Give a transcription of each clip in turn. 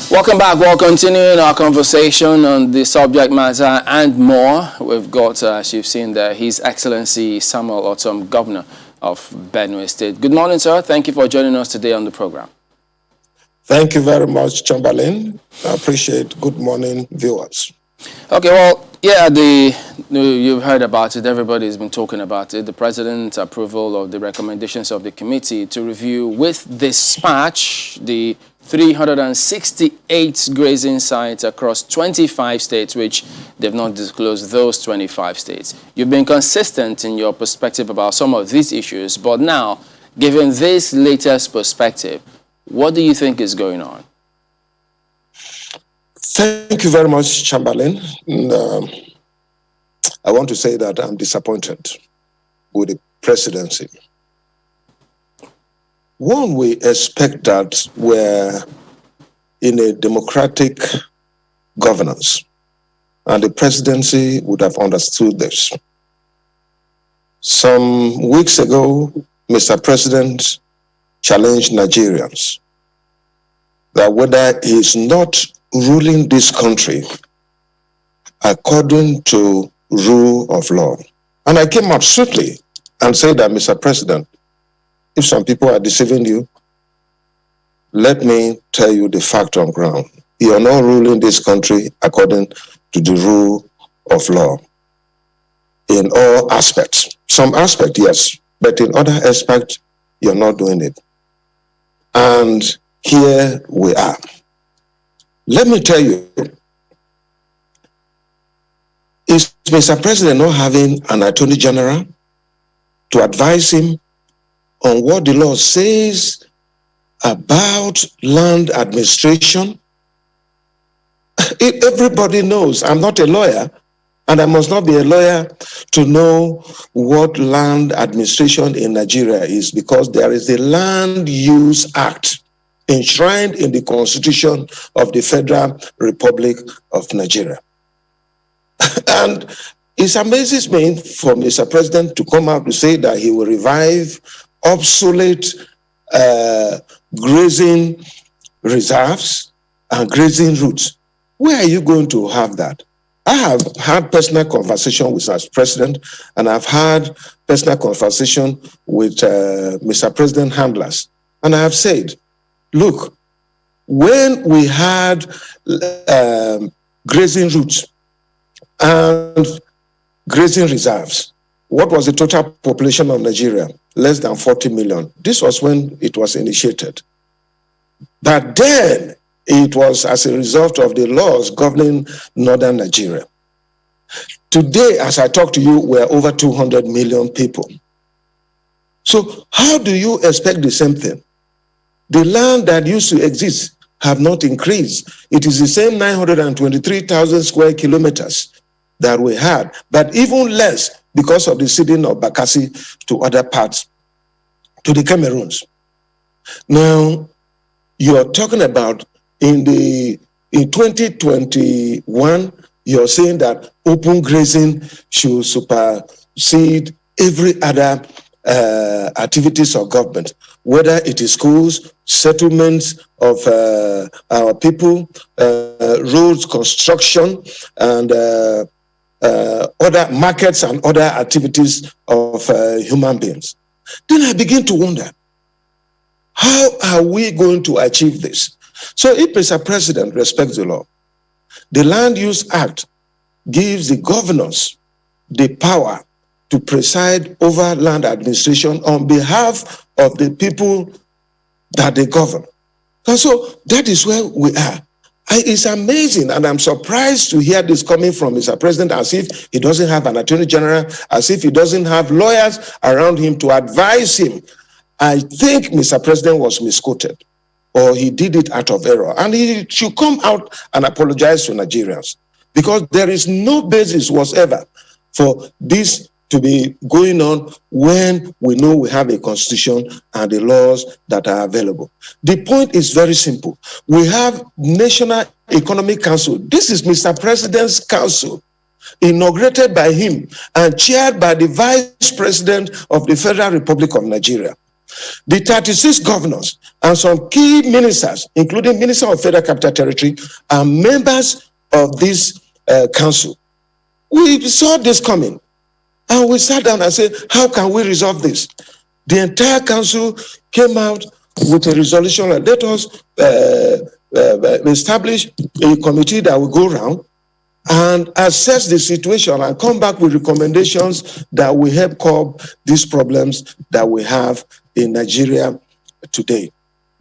Welcome back. We're continuing our conversation on the subject matter and more. We've got, as you've seen there, His Excellency Samuel Ortom, Governor of Benue State. Good morning, sir. Thank you for joining us today on the program. Thank you very much, Chamberlain. I appreciate. Good morning, viewers. Okay, well, yeah, you've heard about it. Everybody's been talking about it. The president's approval of the recommendations of the committee to review with dispatch the 368 grazing sites across 25 states, which they've not disclosed those 25 states. You've been consistent in your perspective about some of these issues, but now, given this latest perspective, what do you think is going on? Thank you very much, Chamberlain. I want to say that I'm disappointed with the presidency. One, we expect that we're in a democratic governance, and the presidency would have understood this. Some weeks ago, Mr. President challenged Nigerians that whether he is not ruling this country according to rule of law. And I came up swiftly and said that, Mr. President, if some people are deceiving you, let me tell you the fact on ground. You are not ruling this country according to the rule of law in all aspects. Some aspects, yes, but in other aspects, you're not doing it. And here we are. Let me tell you, is Mr. President not having an Attorney General to advise him on what the law says about land administration? Everybody knows. I'm not a lawyer, and I must not be a lawyer to know what land administration in Nigeria is, because there is the Land Use Act enshrined in the Constitution of the Federal Republic of Nigeria. And it amazes me for Mr. President to come out to say that he will revive obsolete grazing reserves and grazing routes. Where are you going to have that? I have had personal conversation with our president, and I've had personal conversation with Mr. President handlers. And I have said, look, when we had grazing routes and grazing reserves, what was the total population of Nigeria? Less than 40 million. This was when it was initiated. But then it was as a result of the laws governing northern Nigeria. Today, as I talk to you, we're over 200 million people. So how do you expect the same thing? The land that used to exist have not increased. It is the same 923,000 square kilometers that we had, but even less because of the ceding of Bakassi to other parts, to the Cameroons. Now, you are talking about in 2021, you're saying that open grazing should supersede every other activities of government, whether it is schools, settlements of our people, roads construction, and other markets and other activities of human beings. Then I begin to wonder, how are we going to achieve this? So if Mr. President respects the law, the Land Use Act gives the governors the power to preside over land administration on behalf of the people that they govern. And so that is where we are. It's amazing, and I'm surprised to hear this coming from Mr. President, as if he doesn't have an Attorney General, as if he doesn't have lawyers around him to advise him. I think Mr. President was misquoted, or he did it out of error, and he should come out and apologize to Nigerians, because there is no basis whatsoever for this to be going on when we know we have a constitution and the laws that are available. The point is very simple. We have National Economic Council. This is Mr. President's council, inaugurated by him and chaired by the Vice President of the Federal Republic of Nigeria. The 36 governors and some key ministers, including Minister of Federal Capital Territory, are members of this council. We saw this coming, and we sat down and said, how can we resolve this? The entire council came out with a resolution, and let us establish a committee that will go around and assess the situation and come back with recommendations that will help curb these problems that we have in Nigeria today.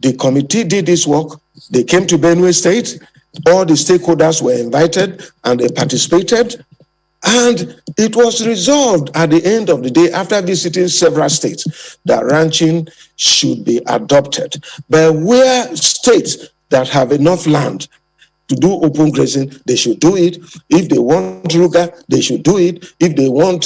The committee did this work. They came to Benue State. All the stakeholders were invited and they participated. And it was resolved at the end of the day, after visiting several states, that ranching should be adopted. But where states that have enough land to do open grazing, they should do it. If they want ruga, they should do it. If they want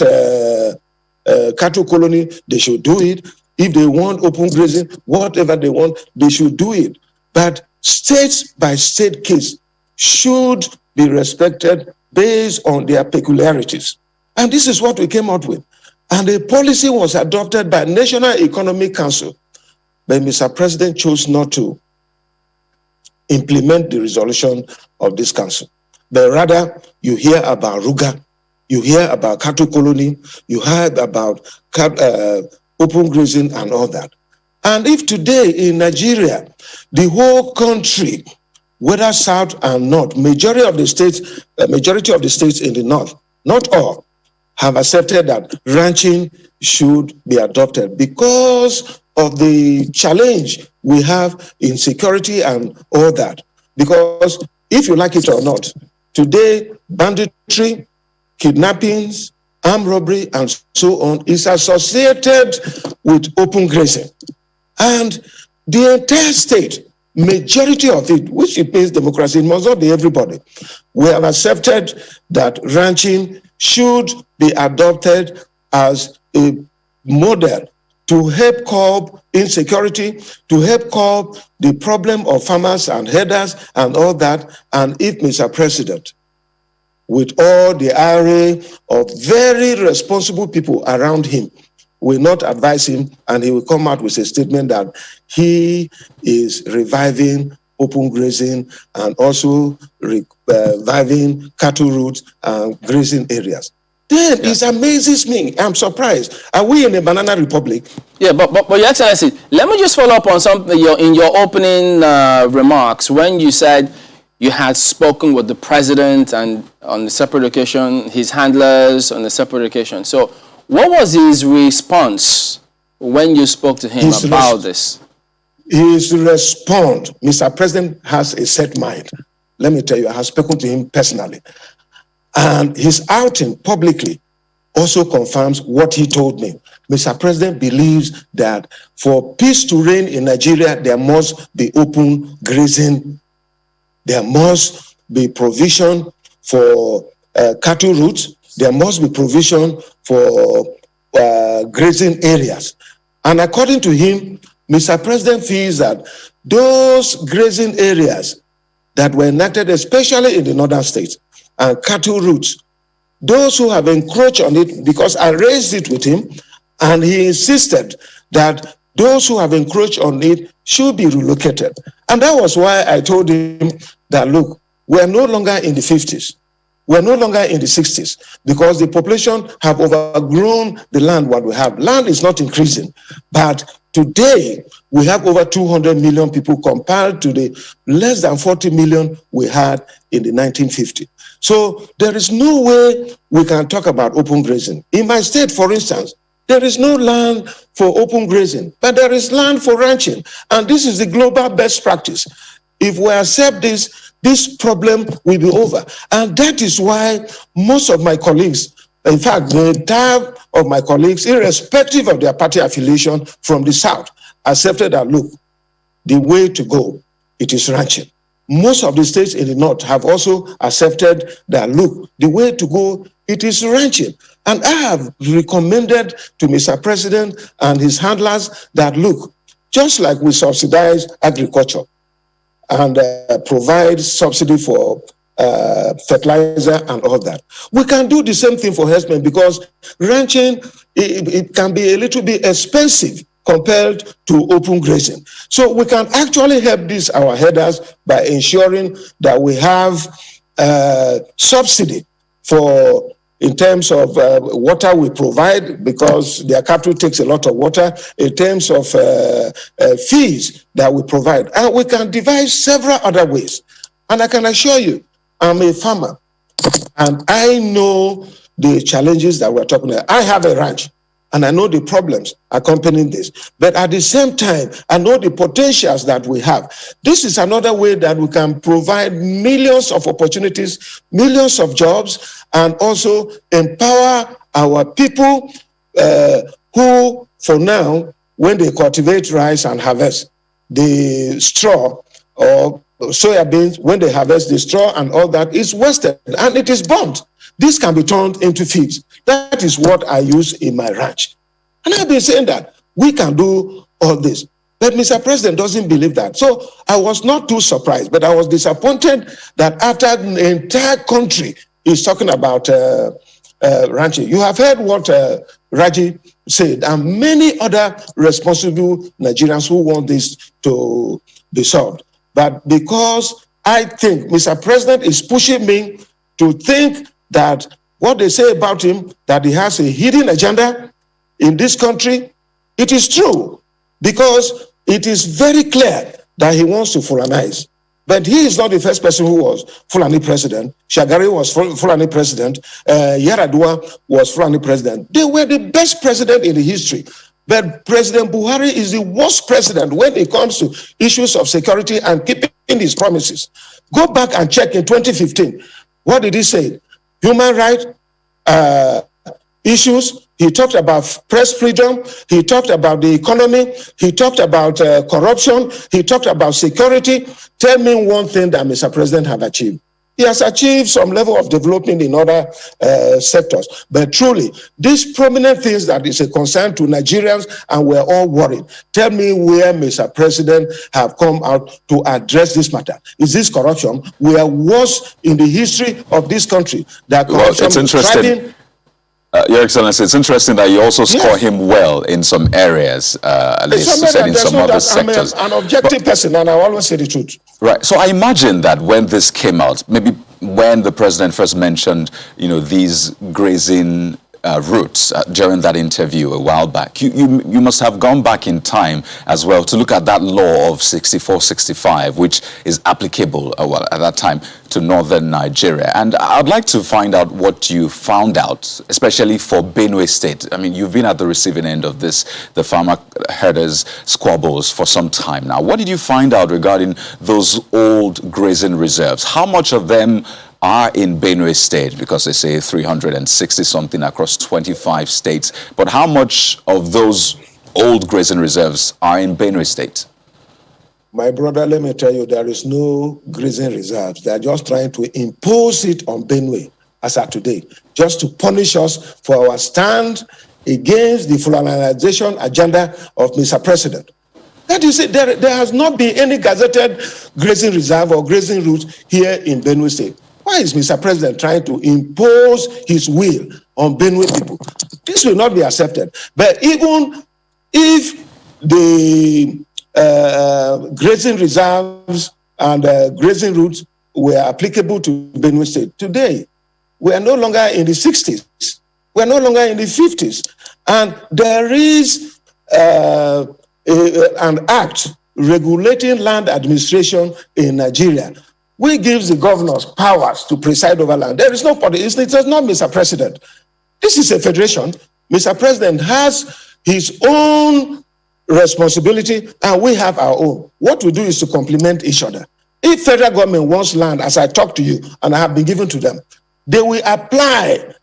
cattle colony, they should do it. If they want open grazing, whatever they want, they should do it. But state by state case should be respected based on their peculiarities. And this is what we came out with. And the policy was adopted by National Economic Council. But Mr. President chose not to implement the resolution of this council. But rather, you hear about ruga, you hear about cattle colony, you hear about open grazing and all that. And if today in Nigeria, the whole country, whether south and north, majority of the states in the north, not all, have accepted that ranching should be adopted because of the challenge we have in security and all that. Because if you like it or not, today banditry, kidnappings, armed robbery, and so on is associated with open grazing. And the entire state, majority of it, which it means democracy, it must not be everybody. We have accepted that ranching should be adopted as a model to help curb insecurity, to help curb the problem of farmers and herders and all that. And if Mr. President, with all the array of very responsible people around him, will not advise him, and he will come out with a statement that he is reviving open grazing and also reviving cattle routes and grazing areas. Then it amazes me. I'm surprised. Are we in a banana republic? Yeah, but Your Excellency, let me just follow up on something in your opening remarks when you said you had spoken with the president and on a separate occasion, his handlers on a separate occasion. So what was his response when you spoke to him about this? His response, Mr. President has a set mind. Let me tell you, I have spoken to him personally. And his outing publicly also confirms what he told me. Mr. President believes that for peace to reign in Nigeria, there must be open grazing. There must be provision for cattle routes. There must be provision for grazing areas. And according to him, Mr. President feels that those grazing areas that were enacted, especially in the northern states, and cattle routes, those who have encroached on it, because I raised it with him, and he insisted that those who have encroached on it should be relocated. And that was why I told him that, look, we are no longer in the 50s. We're no longer in the 60s because the population have overgrown the land what we have. Land is not increasing, but today we have over 200 million people compared to the less than 40 million we had in the 1950s. So there is no way we can talk about open grazing. In my state, for instance, there is no land for open grazing, but there is land for ranching. And this is the global best practice. If we accept this problem will be over. And that is why most of my colleagues, in fact, the entire of my colleagues, irrespective of their party affiliation from the South, accepted that, look, the way to go, it is ranching. Most of the states in the North have also accepted that, look, the way to go, it is ranching. And I have recommended to Mr. President and his handlers that, look, just like we subsidize agriculture, and provide subsidy for fertilizer and all that, we can do the same thing for herdsmen because ranching, it can be a little bit expensive compelled to open grazing. So we can actually help our herders by ensuring that we have subsidy in terms of water we provide, because their capital takes a lot of water, in terms of fees that we provide. And we can devise several other ways. And I can assure you, I'm a farmer, and I know the challenges that we're talking about. I have a ranch, and I know the problems accompanying this. But at the same time, I know the potentials that we have. This is another way that we can provide millions of opportunities, millions of jobs, and also empower our people who, for now, when they cultivate rice and harvest the straw or soya beans, when they harvest the straw and all that is wasted and it is burnt. This can be turned into feeds. That is what I use in my ranch. And I've been saying that we can do all this. But Mr. President doesn't believe that. So I was not too surprised, but I was disappointed that after the entire country is talking about ranching. You have heard what Raji said, and many other responsible Nigerians who want this to be solved. But because I think Mr. President is pushing me to think that what they say about him, that he has a hidden agenda in this country, it is true, because it is very clear that he wants to Fulanize. But he is not the first person who was Fulani president. Shagari was Fulani president. Yaradua was Fulani president. They were the best president in the history. But President Buhari is the worst president when it comes to issues of security and keeping his promises. Go back and check in 2015. What did he say? Human rights issues. He talked about press freedom. He talked about the economy. He talked about corruption. He talked about security. Tell me one thing that Mr. President have achieved. He has achieved some level of development in other sectors. But truly, these prominent things that is a concern to Nigerians, and we're all worried. Tell me where Mr. President have come out to address this matter. Is this corruption? We are worse in the history of this country. That corruption it's interesting. Your Excellency, it's interesting that you also score him well in some areas, at least said in some other sectors. I'm an objective person, and I always say the truth. Right. So I imagine that when this came out, maybe when the president first mentioned, these grazing routes during that interview a while back, you must have gone back in time as well to look at that law of 64-65, which is applicable at that time to northern Nigeria. And I'd like to find out what you found out, especially for Benue State. I mean, you've been at the receiving end of this, the farmer herders squabbles, for some time now. What did you find out regarding those old grazing reserves? How much of them are in Benue State? Because they say 360 something across 25 states. But how much of those old grazing reserves are in Benue State? My brother, let me tell you, there is no grazing reserves. They are just trying to impose it on Benue as of today, just to punish us for our stand against the Fulanization agenda of Mr. President. That is it. There has not been any gazetted grazing reserve or grazing route here in Benue State. Why is Mr. President trying to impose his will on Benue people? This will not be accepted. But even if the grazing reserves and grazing routes were applicable to Benue State, today we are no longer in the 60s. We are no longer in the 50s. And there is an act regulating land administration in Nigeria, which gives the governors powers to preside over land. There is no politics. It is not Mr. President. This is a federation. Mr. President has his own responsibility, and we have our own. What we do is to complement each other. If federal government wants land, as I talk to you, and I have been given to them, they will apply.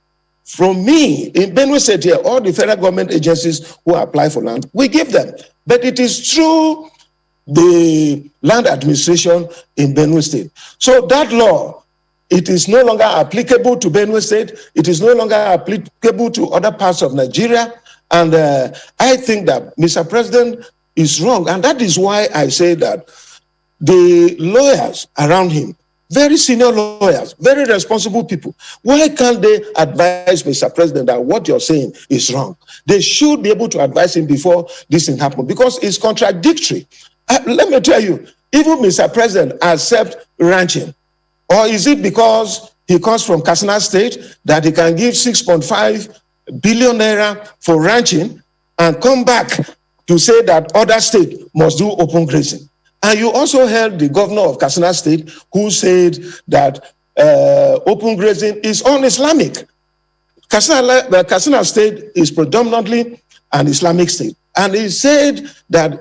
From me, in Benue State here, all the federal government agencies who apply for land, we give them. But it is through the land administration in Benue State. So that law, it is no longer applicable to Benue State. It is no longer applicable to other parts of Nigeria. And I think that Mr. President is wrong. And that is why I say that the lawyers around him, very senior lawyers, very responsible people. Why can't they advise Mr. President that what you're saying is wrong? They should be able to advise him before this thing happens, because it's contradictory. Let me tell you, even Mr. President accepts ranching. Or is it because he comes from Katsina State that he can give 6.5 billion naira for ranching and come back to say that other states must do open grazing? And you also heard the governor of Katsina State who said that open grazing is un-Islamic. Katsina State is predominantly an Islamic state. And he said that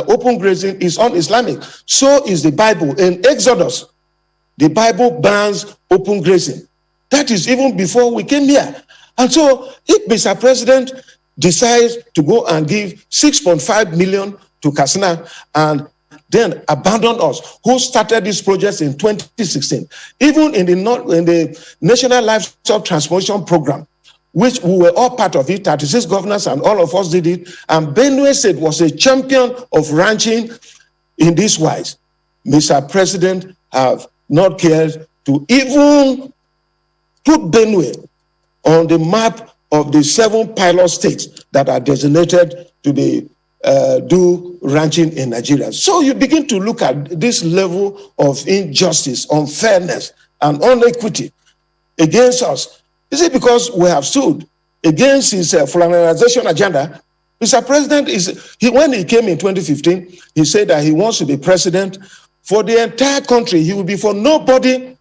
open grazing is un-Islamic. So is the Bible. In Exodus, the Bible bans open grazing. That is even before we came here. And so if Mr. President decides to go and give 6.5 million to Katsina and then abandon us, who started this project in 2016, even in the National Livestock Transformation Program, which we were all part of it, 36 governors and all of us did it, and Benue State was a champion of ranching in this wise. Mr. President have not cared to even put Benue on the map of the 7 pilot states that are designated to be do ranching in Nigeria. So you begin to look at this level of injustice, unfairness, and inequity against us. Is it because we have stood against his Fulanization agenda? Mr. President, when he came in 2015, he said that he wants to be president for the entire country. He will be for nobody,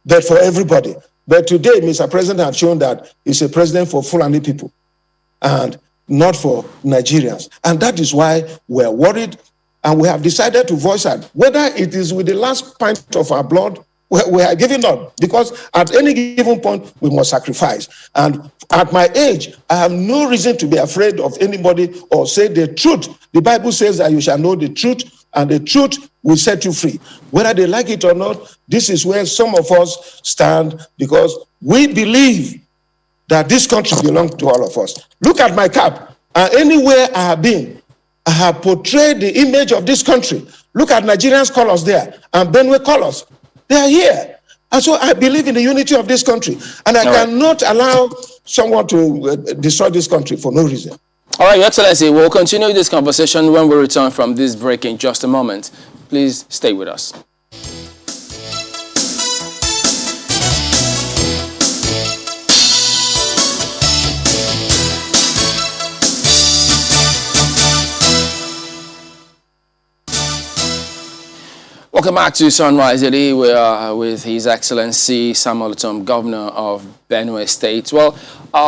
but for everybody. But today, Mr. President has shown that he's a president for Fulani people and not for Nigerians. And that is why we're worried, and we have decided to voice out. Whether it is with the last pint of our blood, we are giving up, because at any given point, we must sacrifice. And at my age, I have no reason to be afraid of anybody or say the truth. The Bible says that you shall know the truth, and the truth will set you free. Whether they like it or not, this is where some of us stand, because we believe that this country belongs to all of us. Look at my cap. Anywhere I have been, I have portrayed the image of this country. Look at Nigerians' colors there and Benue colors. They are here. And so I believe in the unity of this country. And I cannot allow someone to destroy this country for no reason. All right, Your Excellency, we'll continue this conversation when we return from this break in just a moment. Please stay with us. Welcome back to Sunrise Daily. We are with His Excellency Samuel Ortom, Governor of Benue State. Well,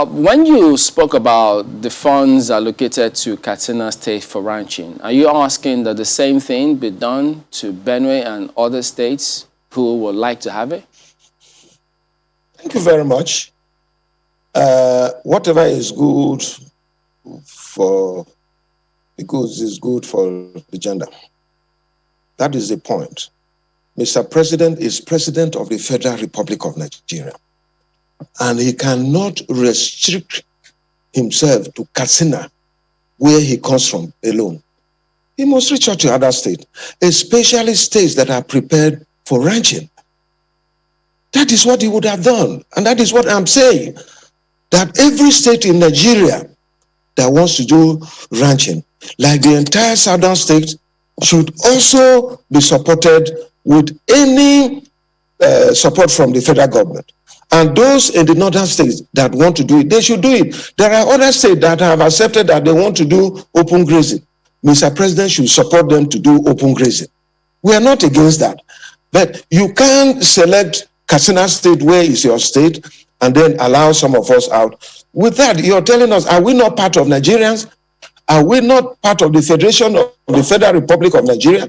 when you spoke about the funds allocated to Katsina State for ranching, are you asking that the same thing be done to Benue and other states who would like to have it? Thank you very much. Whatever is good for the goods is good for the gender. That is the point. Mr. President is President of the Federal Republic of Nigeria, and he cannot restrict himself to Katsina, where he comes from, alone. He must reach out to other states, especially states that are prepared for ranching. That is what he would have done, and that is what I'm saying, that every state in Nigeria that wants to do ranching, like the entire southern states, should also be supported with any support from the federal government. And those in the northern states that want to do it, they should do it. There are other states that have accepted that they want to do open grazing. Mr. President should support them to do open grazing. We are not against that. But you can't select Katsina State, where is your state, and then allow some of us out. With that, you're telling us, are we not part of Nigerians? Are we not part of the Federation of the Federal Republic of Nigeria?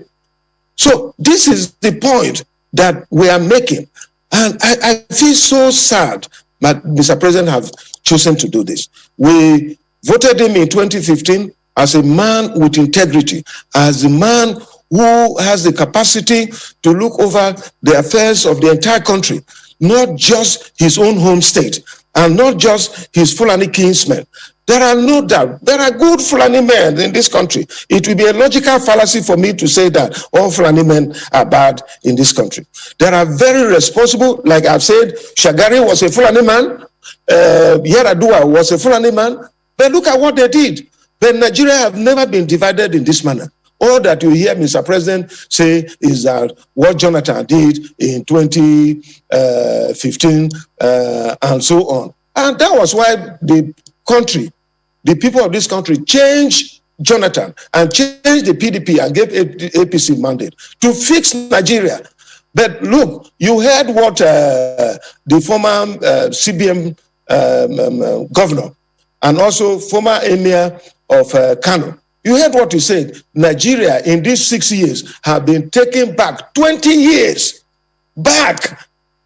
So this is the point that we are making. And I feel so sad that Mr. President have chosen to do this. We voted him in 2015 as a man with integrity, as a man who has the capacity to look over the affairs of the entire country, not just his own home state. and not just his Fulani kinsmen. There are no doubt, there are good Fulani men in this country. It will be a logical fallacy for me to say that all Fulani men are bad in this country. There are very responsible, like I've said, Shagari was a Fulani man, Yaradua was a Fulani man, but look at what they did. But Nigeria have never been divided in this manner. All that you hear Mr. President say is that what Jonathan did in 2015 and so on. And that was why the people of this country changed Jonathan and changed the PDP and gave APC mandate to fix Nigeria. But look, you heard what the former CBM governor and also former emir of Kano, you heard what he said. Nigeria in these 6 years have been taken back 20 years back.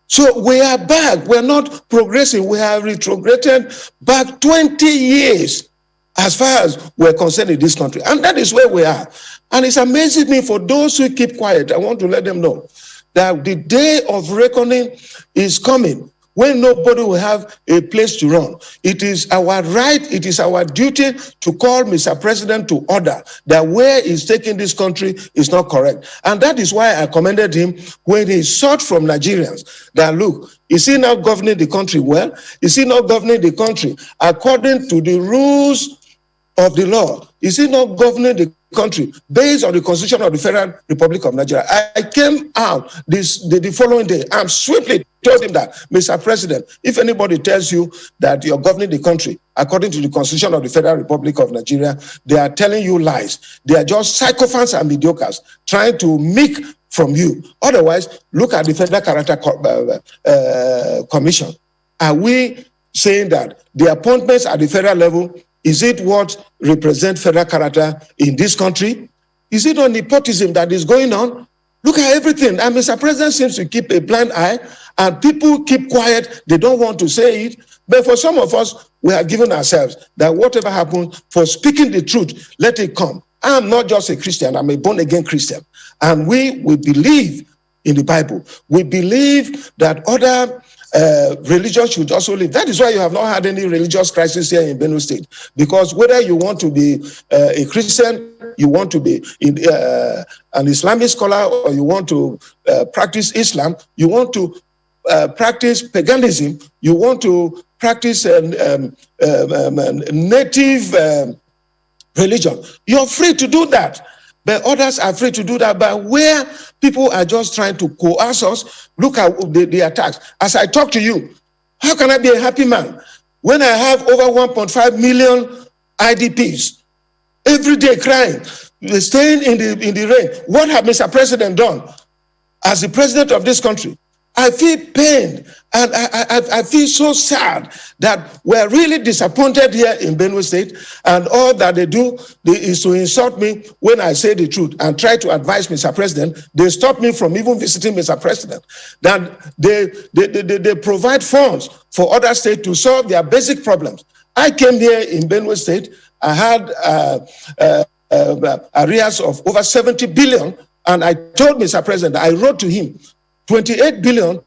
So we are back. We're not progressing. We have retrograded back 20 years as far as we're concerned in this country. And that is where we are. And it's amazing me for those who keep quiet. I want to let them know that the day of reckoning is coming when nobody will have a place to run. It is our right, it is our duty to call Mr. President to order that where he's taking this country is not correct. And that is why I commended him when he sought from Nigerians that, look, is he now governing the country well? Is he not governing the country according to the rules of the law? Is he not governing the country based on the Constitution of the Federal Republic of Nigeria? I came out the following day and swiftly told him that, Mr. President, if anybody tells you that you're governing the country according to the Constitution of the Federal Republic of Nigeria, they are telling you lies. They are just sycophants and mediocres trying to make from you. Otherwise, look at the Federal Character Commission. Are we saying that the appointments at the federal level, is it what represents federal character in this country? Is it not nepotism that is going on? Look at everything. And Mr. President seems to keep a blind eye, and people keep quiet. They don't want to say it. But for some of us, we have given ourselves that whatever happens, for speaking the truth, let it come. I'm not just a Christian. I'm a born-again Christian. And we believe in the Bible. We believe that other religions should also live. That is why you have not had any religious crisis here in Benue State. Because whether you want to be a Christian, you want to be an Islamic scholar, or you want to practice Islam, you want to practice paganism, you want to practice native religion, you're free to do that. But others are free to do that. But where people are just trying to coerce us, look at the attacks. As I talk to you, how can I be a happy man when I have over 1.5 million IDPs every day crying, staying in the rain? What have Mr. President done as the president of this country? I feel pain, and I feel so sad that we're really disappointed here in Benue State, and all that they do is to insult me when I say the truth and try to advise Mr. President. They stop me from even visiting Mr. President. That they provide funds for other states to solve their basic problems. I came here in Benue State. I had arrears of over 70 billion, and I told Mr. President, I wrote to him, 28 billion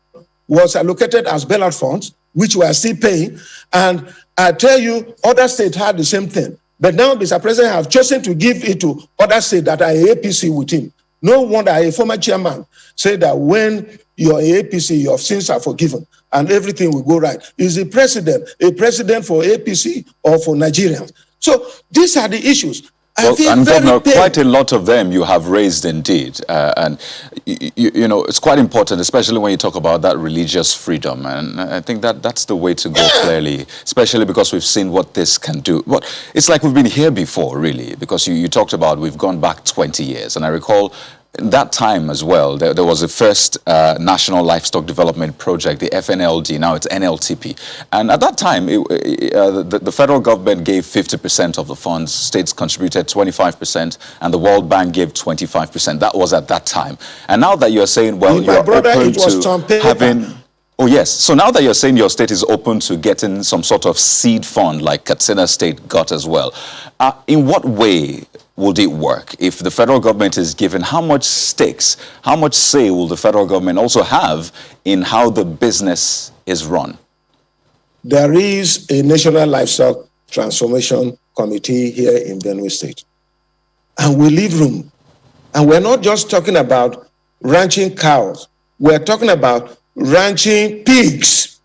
was allocated as bailout funds, which we are still paying. And I tell you, other states had the same thing. But now Mr. President has chosen to give it to other states that are APC with him. No wonder a former chairman said that when you're APC, your sins are forgiven and everything will go right. Is the president a president for APC or for Nigerians? So these are the issues. Well, and Governor, quite a lot of them you have raised indeed. And, you know, it's quite important, especially when you talk about that religious freedom. And I think that's the way to go clearly, especially because we've seen what this can do. But it's like we've been here before, really, because you talked about we've gone back 20 years. And I recall that time as well, there was the first National Livestock Development Project, the FNLD, now it's NLTP. And at that time, the federal government gave 50% of the funds, states contributed 25%, and the World Bank gave 25%. That was at that time. And now that you're saying, well, you're open to having... Oh, yes. So now that you're saying your state is open to getting some sort of seed fund like Katsina State got as well, in what way would it work? If the federal government is given, how much stakes, how much say will the federal government also have in how the business is run? there is a National Livestock Transformation Committee here in Benue State. And we leave room. And we're not just talking about ranching cows. We're talking about ranching pigs.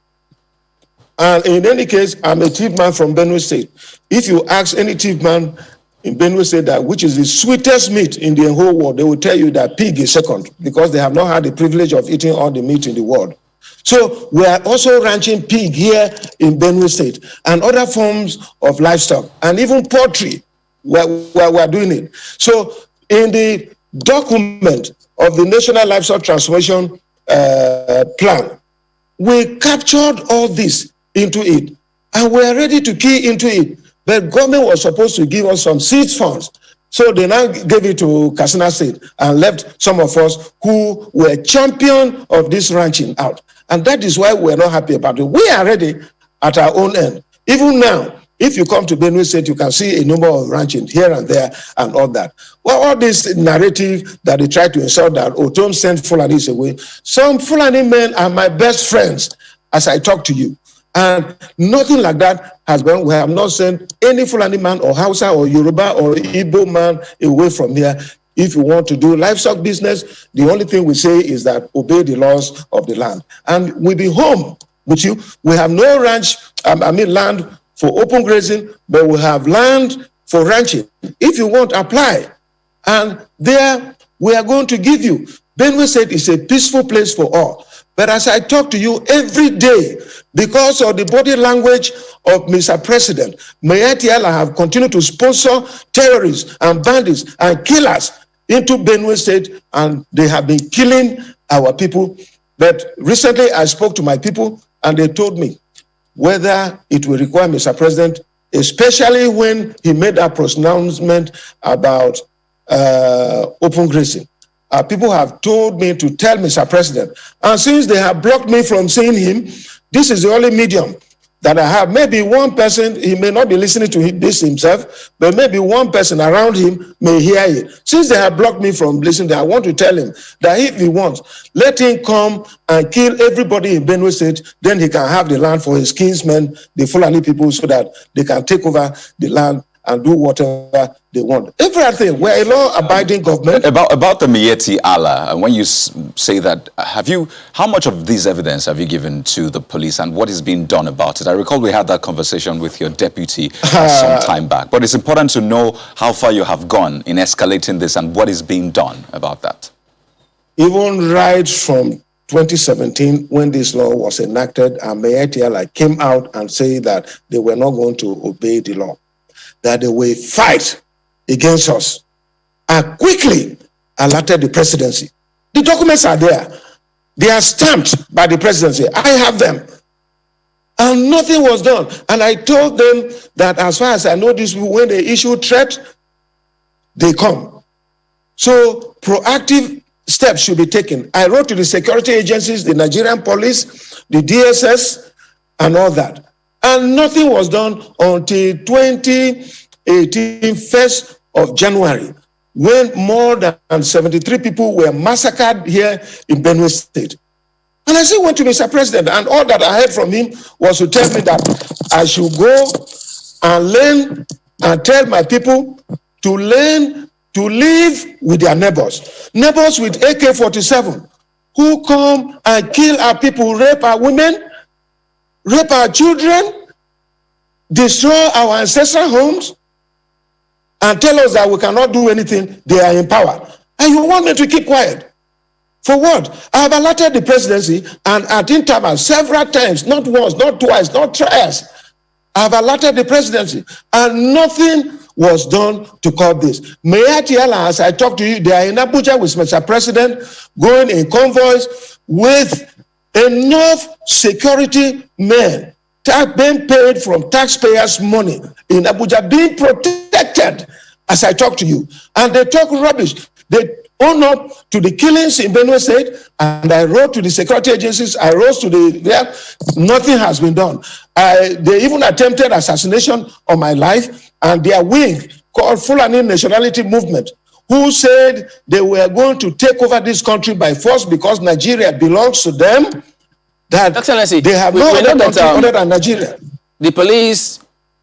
And in any case, I'm a chief man from Benue State. If you ask any chief man in Benue State that which is the sweetest meat in the whole world, they will tell you that pig is second, because they have not had the privilege of eating all the meat in the world. So we are also ranching pig here in Benue State and other forms of livestock and even poultry. We're doing it. So in the document of the National Livestock Transformation Plan, we captured all this into it, and we are ready to key into it. The government was supposed to give us some seed funds. So they now gave it to Katsina State and left some of us who were champion of this ranching out. And that is why we're not happy about it. We are ready at our own end. Even now, if you come to Benue State, you can see a number of ranching here and there and all that. Well, all this narrative that they try to insult that Ortom sent Fulanis away. Some Fulani men are my best friends as I talk to you. And nothing like that has been. We have not sent any Fulani man or Hausa or Yoruba or Igbo man away from here. If you want to do livestock business, the only thing we say is that obey the laws of the land. And we'll be home with you. We have no land for open grazing, but we have land for ranching. If you want, apply. And there we are going to give you. Benue State is a peaceful place for all. But as I talk to you every day, because of the body language of Mr. President, Mayatiala have continued to sponsor terrorists and bandits and killers into Benue State, and they have been killing our people. But recently I spoke to my people, and they told me whether it will require Mr. President, especially when he made that pronouncement about open grazing. People have told me to tell Mr. President, and since they have blocked me from seeing him, this is the only medium that I have. Maybe one person, he may not be listening to this himself, but maybe one person around him may hear it. Since they have blocked me from listening, I want to tell him that if he wants, let him come and kill everybody in Benue State, then he can have the land for his kinsmen, the Fulani people, so that they can take over the land and do whatever they want. Everything. We're a law-abiding government. About the Miyetti Allah, and when you say that, how much of this evidence have you given to the police, and what is being done about it? I recall we had that conversation with your deputy some time back, but it's important to know how far you have gone in escalating this and what is being done about that. Even right from 2017, when this law was enacted, and Miyetti Allah came out and said that they were not going to obey the law, that they will fight against us, and quickly alerted the presidency. The documents are there. They are stamped by the presidency. I have them. And nothing was done. And I told them that as far as I know, these people, when they issue threat, they come. So proactive steps should be taken. I wrote to the security agencies, the Nigerian police, the DSS, and all that. And nothing was done until 2018, 1st of January, when more than 73 people were massacred here in Benue State. And I still went to Mr. President, and all that I heard from him was to tell me that I should go and learn and tell my people to learn to live with their neighbors. Neighbors with AK-47 who come and kill our people, rape our women, rape our children, destroy our ancestral homes, and tell us that we cannot do anything. They are in power. And you want me to keep quiet? For what? I have alerted the presidency, and at intervals, several times, not once, not twice, not thrice, I have alerted the presidency, and nothing was done to curb this. Miyetti Allah, as I talk to you, they are in Abuja with Mr. President, going in convoys with enough security men, being paid from taxpayers' money in Abuja, being protected as I talk to you. And they talk rubbish. They own up to the killings in Benue State, and I wrote to the security agencies, I wrote to nothing has been done. They even attempted assassination on my life, and their wing called Fulani Nationality Movement, who said they were going to take over this country by force because Nigeria belongs to them. that Excellency, they have we no know other that, country other than Nigeria. The police,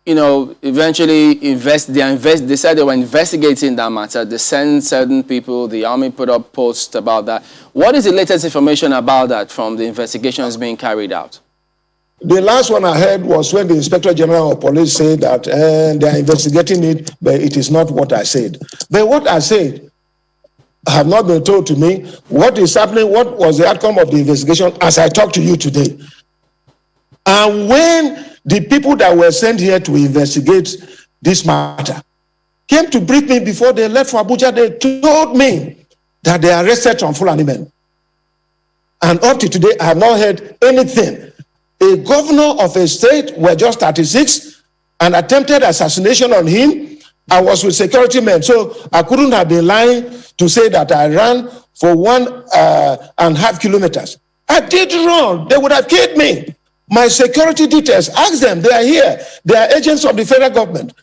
eventually they said they were investigating that matter. They sent certain people, the army put up posts about that. What is the latest information about that from the investigations being carried out? The last one I heard was when the Inspector General of Police said that they are investigating it, but it is not what I said. But what I said have not been told to me. What is happening, what was the outcome of the investigation as I talk to you today. And when the people that were sent here to investigate this matter came to brief me before they left for Abuja, they told me that they arrested some Fulani men. And up to today, I have not heard anything. A governor of a state were just 36 and attempted assassination on him. I was with security men, so I couldn't have been lying to say that I ran for 1.5 kilometers. I did run. They would have killed me. My security details, ask them, they are here. They are agents of the federal government.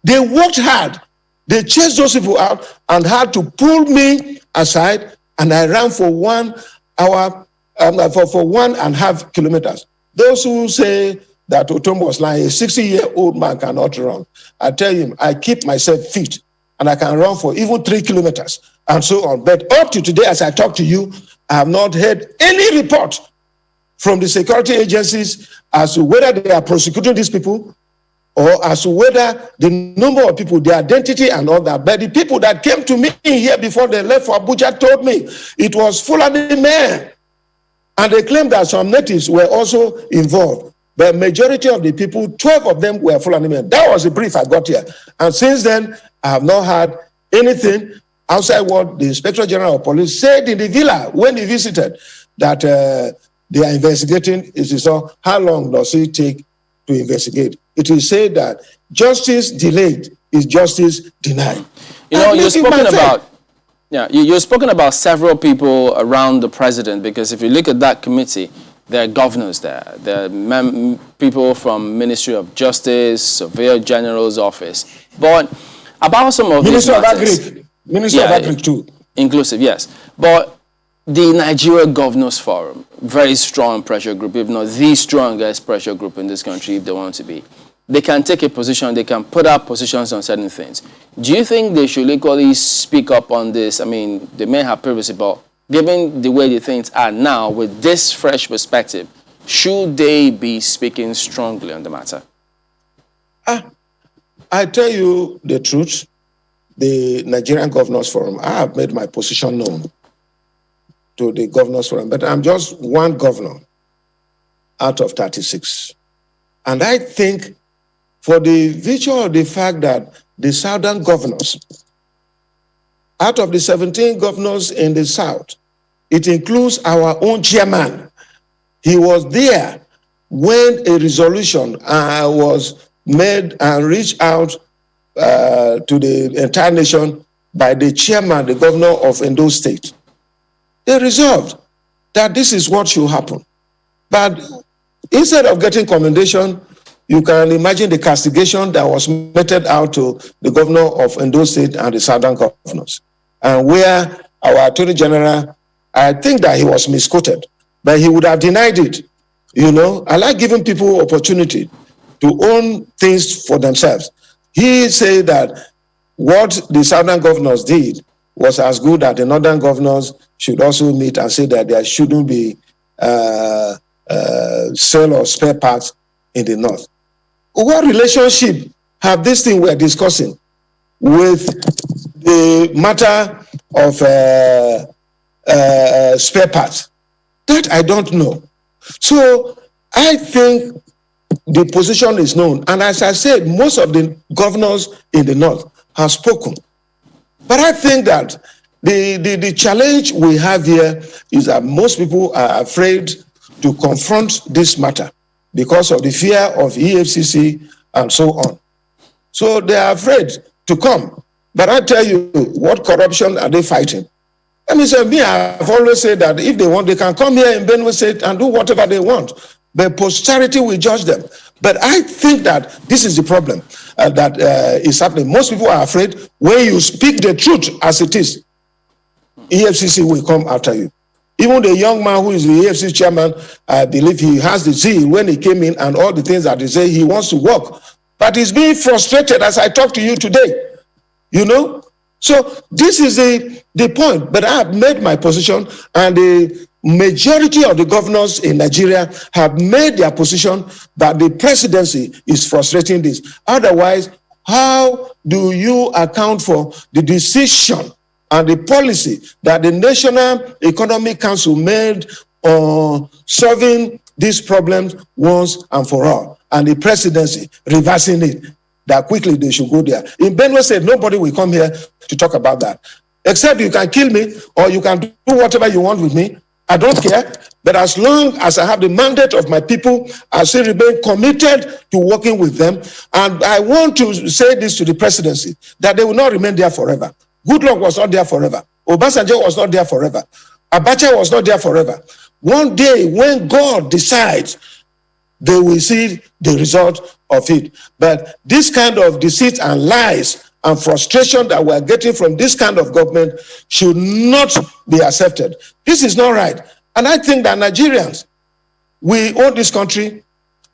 They worked hard. They chased those people out and had to pull me aside, and I ran for 1 hour, for 1.5 kilometers. Those who say that Ortom was lying, a 60-year-old man cannot run. I tell him, I keep myself fit, and I can run for even 3 kilometers, and so on. But up to today, as I talk to you, I have not heard any report from the security agencies as to whether they are prosecuting these people or as to whether the number of people, their identity and all that. But the people that came to me here before they left for Abuja told me it was Fulani men. And they claimed that some natives were also involved. The majority of the people, 12 of them were Fulani men. That was the brief I got here. And since then, I have not had anything outside what the Inspector General of Police said in the villa when he visited, that they are investigating. It is all, how long does it take to investigate? It is said that justice delayed is justice denied. You've spoken about several people around the president, because if you look at that committee, there are governors there. There are people from Ministry of Justice, Surveyor General's office. But about some of these matters... Minister of Agric too. Inclusive, yes. But the Nigeria Governors Forum, very strong pressure group, if not the strongest pressure group in this country if they want to be. They can take a position, they can put up positions on certain things. Do you think they should equally speak up on this? I mean, they may have previously, but given the way the things are now, with this fresh perspective, should they be speaking strongly on the matter? I tell you the truth, the Nigerian Governors Forum, I have made my position known to the Governors Forum, but I'm just one governor out of 36. And I think for the virtue of the fact that the southern governors, out of the 17 governors in the south, it includes our own chairman. He was there when a resolution was made and reached out to the entire nation by the chairman, the governor of Edo State. They resolved that this is what should happen. But instead of getting commendation, you can imagine the castigation that was meted out to the governor of Edo State and the southern governors. And where our Attorney General, I think that he was misquoted, but he would have denied it. I like giving people opportunity to own things for themselves. He said that what the southern governors did was as good that the northern governors should also meet and say that there shouldn't be sale of spare parts in the north. What relationship have this thing we're discussing with the matter of spare parts? That I don't know. So I think the position is known. And as I said, most of the governors in the north have spoken. But I think that the challenge we have here is that most people are afraid to confront this matter because of the fear of EFCC and so on. So they are afraid to come. But I tell you, what corruption are they fighting? Let me say, I've always said that if they want, they can come here in Benue State and do whatever they want. But posterity will judge them. But I think that this is the problem that is happening. Most people are afraid when you speak the truth as it is, EFCC will come after you. Even the young man who is the AFC chairman, I believe he has the zeal when he came in and all the things that they say he wants to work. But he's being frustrated as I talk to you today, you know. So this is the point. But I have made my position, and the majority of the governors in Nigeria have made their position that the presidency is frustrating this. Otherwise, how do you account for the decision and the policy that the National Economic Council made on solving these problems once and for all, and the presidency reversing it, that quickly they should go there? In Benue State, nobody will come here to talk about that. Except you can kill me or you can do whatever you want with me. I don't care. But as long as I have the mandate of my people, I still remain committed to working with them. And I want to say this to the presidency, that they will not remain there forever. Goodluck was not there forever. Obasanjo was not there forever. Abacha was not there forever. One day, when God decides, they will see the result of it. But this kind of deceit and lies and frustration that we're getting from this kind of government should not be accepted. This is not right. And I think that Nigerians, we own this country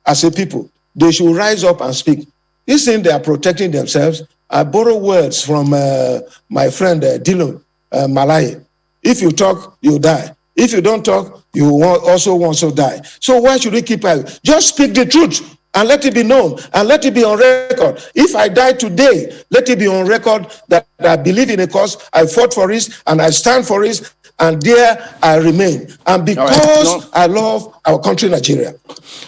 as a people. They should rise up and speak. This thing, they are protecting themselves. I borrow words from my friend Dillon Malai. If you talk, you die. If you don't talk, you also die. So why should we keep quiet? Just speak the truth and let it be known and let it be on record. If I die today, let it be on record that I believe in a cause, I fought for it, and I stand for it, and there I remain. And because I love our country, Nigeria.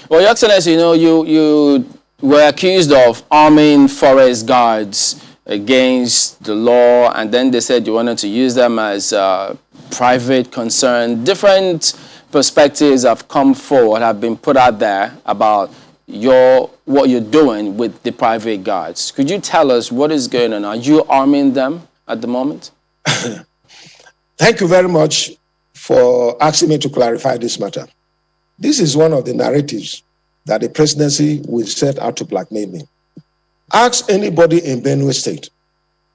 Well, Your Excellency, you were accused of arming forest guards against the law, and then they said you wanted to use them as private concern. Different perspectives have come forward, have been put out there about what you're doing with the private guards. Could you tell us what is going on? Are you arming them at the moment? Thank you very much for asking me to clarify this matter. This is one of the narratives that the presidency will set out to blackmail me. Ask anybody in Benue State,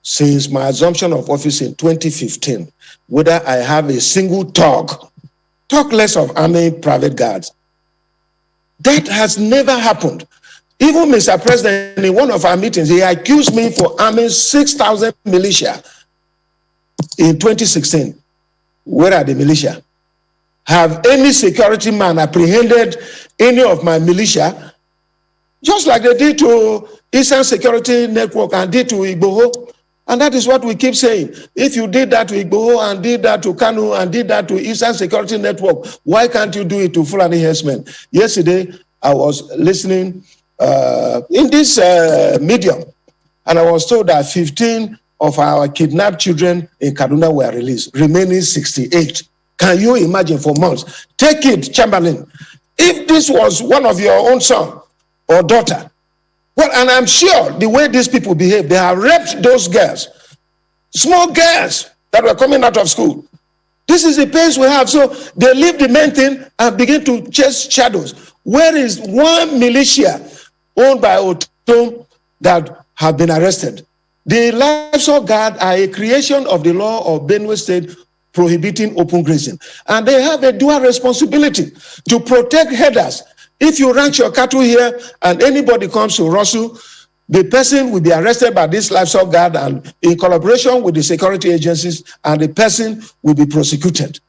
since my assumption of office in 2015, whether I have a single talk less of arming private guards. That has never happened. Even Mr. President, in one of our meetings, he accused me for arming 6,000 militia in 2016. Where are the militia? Have any security man apprehended any of my militia? Just like they did to Eastern Security Network and did to Igboho. And that is what we keep saying. If you did that to Igboho and did that to Kanu and did that to Eastern Security Network, why can't you do it to Fulani herdsmen? Yesterday, I was listening in this medium, and I was told that 15 of our kidnapped children in Kaduna were released, remaining 68. Can you imagine, for months? Take it, Chamberlain. If this was one of your own son or daughter, well, and I'm sure the way these people behave, they have raped those girls, small girls that were coming out of school. This is the pace we have. So they leave the main thing and begin to chase shadows. Where is one militia owned by Ortom that have been arrested? The livestock guard are a creation of the law of Benue State prohibiting open grazing. And they have a dual responsibility to protect herders. If you ranch your cattle here and anybody comes to Russell, the person will be arrested by this livestock guard and in collaboration with the security agencies, and the person will be prosecuted.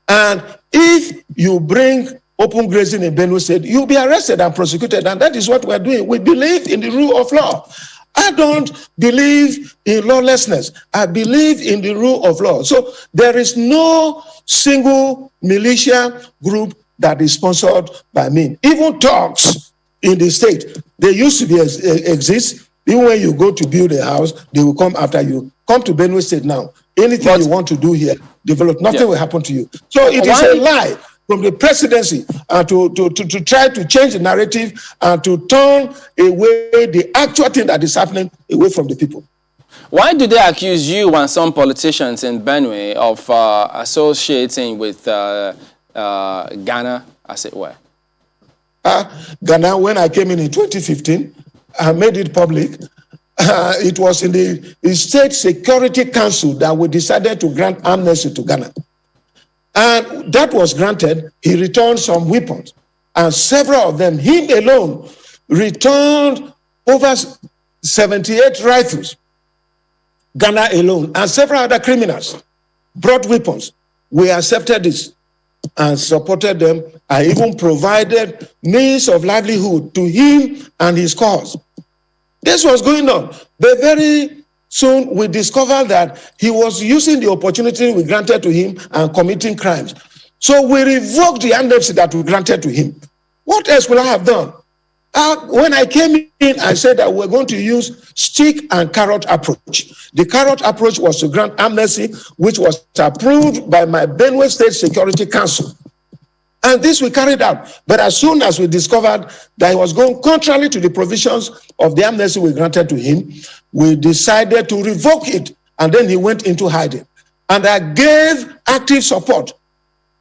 And if you bring open grazing in Benue State, you'll be arrested and prosecuted. And that is what we're doing. We believe in the rule of law. I don't believe in lawlessness. I believe in the rule of law. So there is no single militia group that is sponsored by me. Even talks in the state, they used to exist. Even when you go to build a house, they will come after you. Come to Benue State now. Anything you want to do here, develop, nothing will happen to you. So it is a lie from the presidency to try to change the narrative and to turn away the actual thing that is happening away from the people. Why do they accuse you and some politicians in Benue of associating with Ghana, as it were? Ghana, when I came in 2015, I made it public. It was in the State Security Council that we decided to grant amnesty to Ghana. And that was granted. He returned some weapons. And several of them, him alone, returned over 78 rifles. Ghana alone, and several other criminals brought weapons. We accepted this and supported them. I even provided means of livelihood to him and his cause. This was going on. But very soon we discovered that he was using the opportunity we granted to him and committing crimes. So we revoked the amnesty that we granted to him. What else will I have done? When I came in, I said that we're going to use stick and carrot approach. The carrot approach was to grant amnesty, which was approved by my Benue State Security Council. And this we carried out. But as soon as we discovered that he was going contrary to the provisions of the amnesty we granted to him, we decided to revoke it. And then he went into hiding. And I gave active support.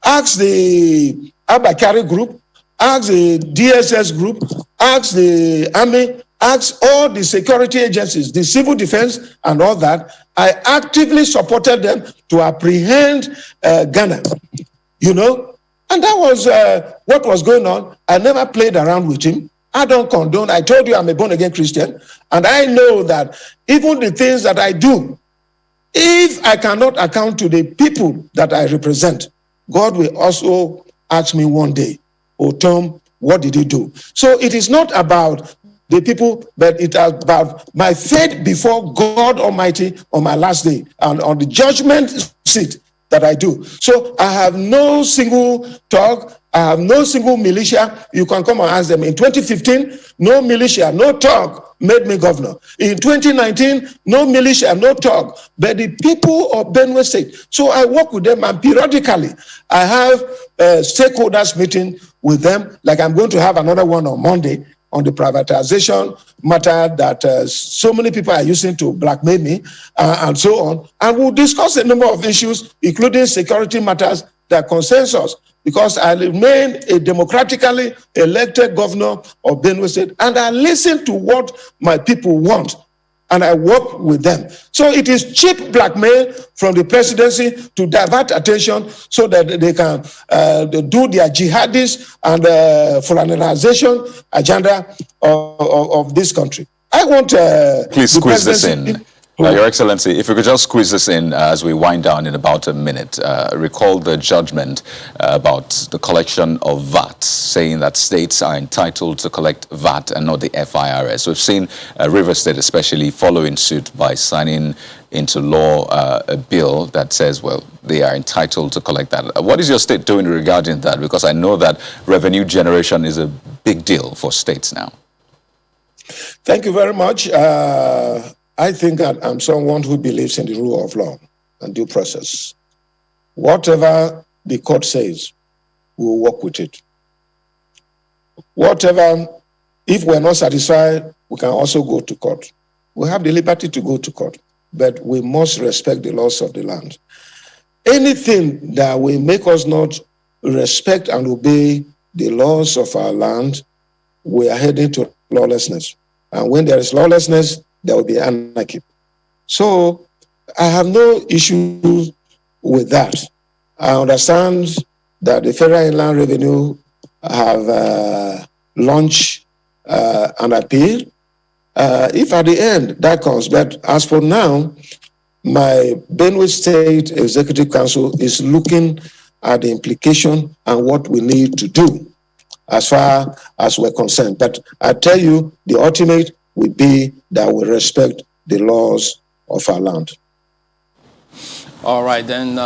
Asked the Abakari group, asked the DSS group, asked the army, asked all the security agencies, the civil defense and all that. I actively supported them to apprehend Ghana, you know. And that was what was going on. I never played around with him. I don't condone. I told you I'm a born-again Christian. And I know that even the things that I do, if I cannot account to the people that I represent, God will also ask me one day, Ortom, what did he do? So it is not about the people, but it is about my faith before God Almighty on my last day and on the judgment seat that I do. So I have no single talk. I have no single militia. You can come and ask them. In 2015, no militia, no talk made me governor. In 2019, no militia, no talk, but the people of Benue State. So I work with them, and periodically I have stakeholders meeting with them, like I'm going to have another one on Monday on the privatization matter that so many people are using to blackmail me and so on. And we'll discuss a number of issues, including security matters that concerns us, because I remain a democratically elected governor of Benue State, and I listen to what my people want, and I work with them. So it is cheap blackmail from the presidency to divert attention so that they can do their jihadist and foreignization agenda of this country. I want please squeeze this in. Your Excellency, if you could just squeeze this in as we wind down in about a minute. Recall the judgment about the collection of VAT, saying that states are entitled to collect VAT and not the FIRS. We've seen Rivers State especially following suit by signing into law a bill that says, well, they are entitled to collect that. What is your state doing regarding that? Because I know that revenue generation is a big deal for states now. Thank you very much. I think that I'm someone who believes in the rule of law and due process. Whatever the court says, we'll work with it. Whatever, if we're not satisfied, we can also go to court. We have the liberty to go to court, but we must respect the laws of the land. Anything that will make us not respect and obey the laws of our land, we are heading to lawlessness. And when there is lawlessness, there will be anarchy. So I have no issue with that. I understand that the Federal Inland Revenue have launched an appeal. If at the end that comes, but as for now, my Benue State Executive Council is looking at the implication and what we need to do as far as we're concerned. But I tell you, the ultimate will be that we respect the laws of our land. All right, then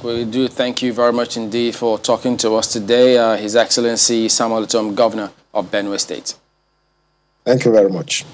we do thank you very much indeed for talking to us today, His Excellency Samuel Ortom, Governor of Benue State. Thank you very much.